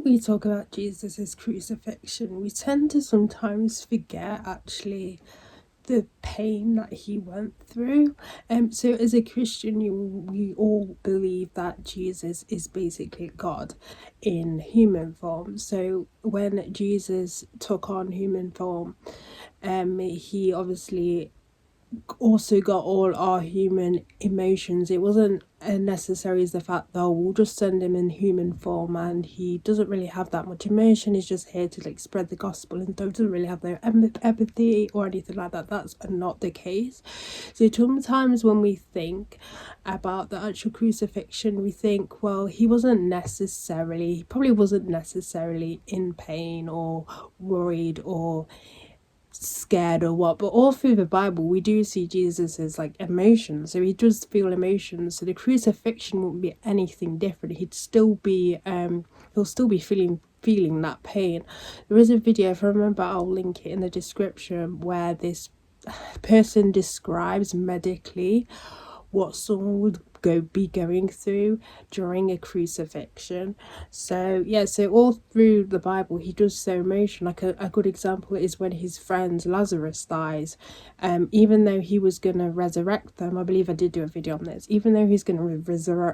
we talk about Jesus' crucifixion, we tend to sometimes forget actually the pain that he went through. So as a Christian, we all believe that Jesus is basically God in human form. So when Jesus took on human form, he obviously also got all our human emotions. It wasn't necessary as the fact that we'll just send him in human form and he doesn't really have that much emotion. He's just here to spread the gospel and doesn't really have no empathy or anything like that. That's not the case. So sometimes when we think about the actual crucifixion, we think, well, he probably wasn't necessarily in pain or worried or scared or what, but all through the Bible we do see Jesus as emotions, so he does feel emotions. So the crucifixion wouldn't be anything different. He'll still be feeling that pain. There is a video, if I remember I'll link it in the description, where this person describes medically what someone would be going through during a crucifixion. So all through the Bible he does show emotion. A good example is when his friend Lazarus dies. Even though he was going to resurrect them, I believe I did do a video on this, even though he's going to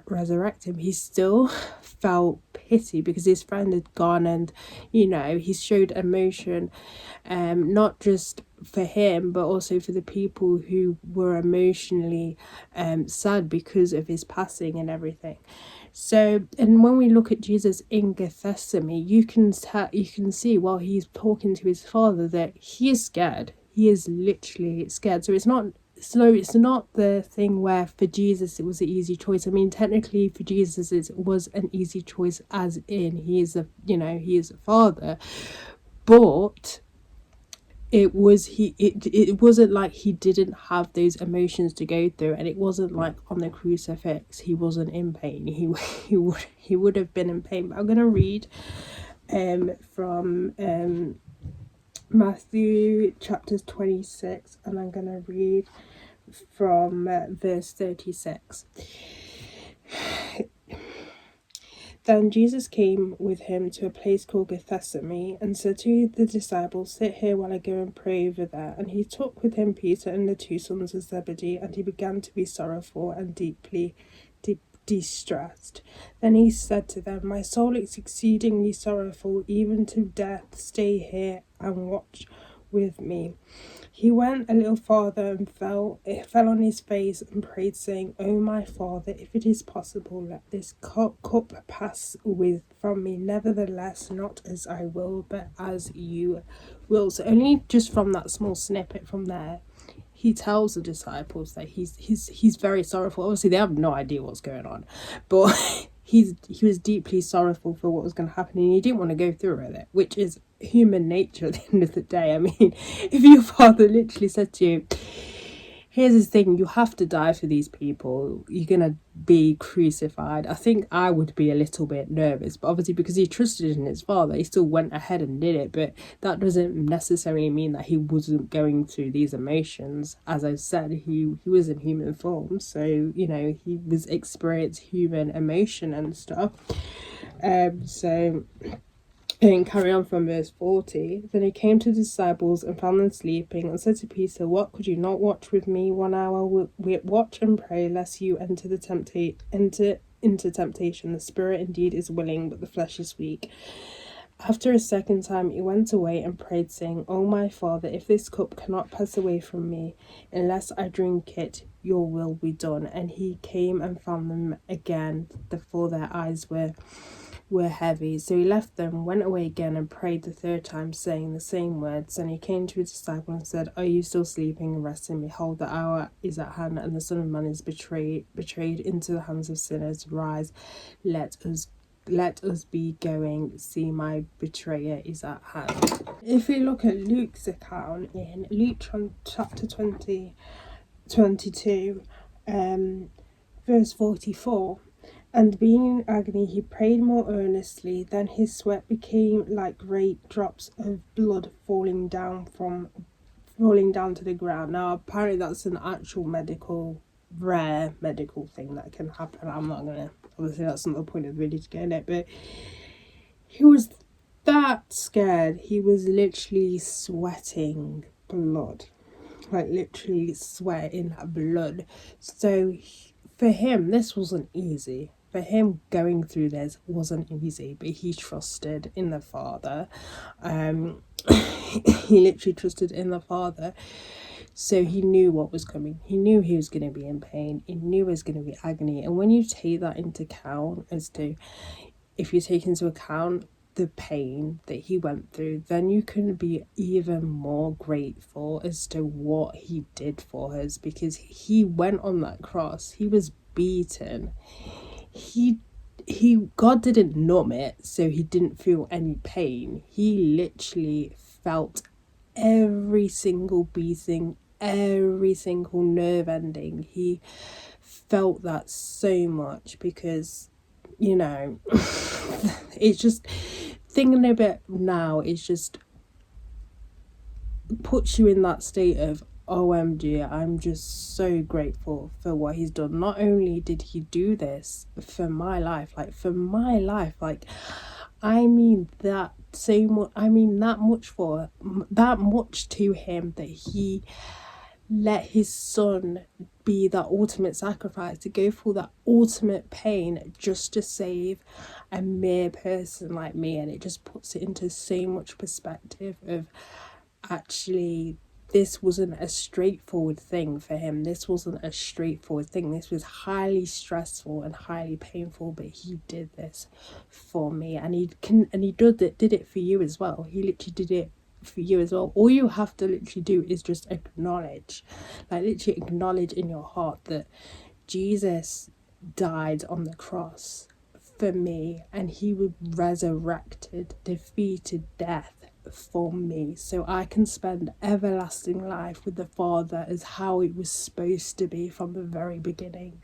resurrect him, he still felt pity because his friend had gone, and he showed emotion, not just for him but also for the people who were emotionally sad because of his passing and everything. So, and when we look at Jesus in Gethsemane, you can see while he's talking to his father that he is scared. He is literally scared. So it's not the thing where for Jesus it was an easy choice. I mean, technically for Jesus it was an easy choice, as in he is a father, but it wasn't like he didn't have those emotions to go through, and it wasn't like on the crucifix he wasn't in pain. He would have been in pain. But I'm gonna read from Matthew chapter 26, and I'm gonna read from verse 36. Then Jesus came with him to a place called Gethsemane and said to the disciples, "Sit here while I go and pray over there." And he took with him Peter and the two sons of Zebedee, and he began to be sorrowful and deeply distressed. Then he said to them, "My soul is exceedingly sorrowful, even to death. Stay here and watch with me." He went a little farther and fell on his face and prayed, saying, "Oh, my Father, if it is possible, let this cup pass from me. Nevertheless, not as I will, but as you will." So only just from that small snippet from there, he tells the disciples that he's very sorrowful. Obviously, they have no idea what's going on, but he was deeply sorrowful for what was going to happen, and he didn't want to go through with it, which is human nature at the end of the day. I mean, if your father literally said to you, "Here's this thing, you have to die for these people, you're gonna be crucified," I think I would be a little bit nervous. But obviously, because he trusted in his father, he still went ahead and did it. But that doesn't necessarily mean that he wasn't going through these emotions. As I said, he was in human form, so he was experiencing human emotion and stuff. And carry on from verse 40. Then he came to the disciples and found them sleeping, and said to Peter, "What, could you not watch with me 1 hour? Watch and pray, lest you enter into temptation. The spirit indeed is willing, but the flesh is weak." After a second time he went away and prayed, saying, "Oh, my Father, if this cup cannot pass away from me, unless I drink it, your will be done." And he came and found them again, for their eyes were heavy. So he left them, went away again, and prayed the third time, saying the same words. And he came to his disciples and said, "Are you still sleeping and resting? Behold, the hour is at hand, and the Son of Man is betrayed into the hands of sinners. Rise, let us be going. See, my betrayer is at hand." If we look at Luke's account in Luke chapter 22, verse 44, "And being in agony, he prayed more earnestly. Then his sweat became like great drops of blood falling down to the ground." Now, apparently that's an actual rare medical thing that can happen. I'm not gonna, obviously that's not the point of the video to get in it, but he was scared. He was literally sweating blood, like literally sweating blood. So for him, this wasn't easy. For him, going through this wasn't easy, but he trusted in the Father. He literally trusted in the Father. So he knew what was coming. He knew he was going to be in pain. He knew it was going to be agony. And when you take that into account, if you take into account the pain that he went through, then you can be even more grateful as to what he did for us, because he went on that cross. He was beaten. God didn't numb it so he didn't feel any pain. He literally felt every single beating, every single nerve ending. He felt that so much, because it's just thinking of it now, it's just puts you in that state of OMG, I'm just so grateful for what he's done. Not only did he do this for my life, I mean that so much, that much to him, that he let his son be that ultimate sacrifice, to go through that ultimate pain just to save a mere person like me. And it just puts it into so much perspective of, actually, this wasn't a straightforward thing for him. This wasn't a straightforward thing. This was highly stressful and highly painful, but he did this for me, and he did it for you as well. He literally did it for you as well. All you have to literally do is just acknowledge in your heart that Jesus died on the cross for me, and he was resurrected, defeated death for me, so I can spend everlasting life with the Father as how it was supposed to be from the very beginning.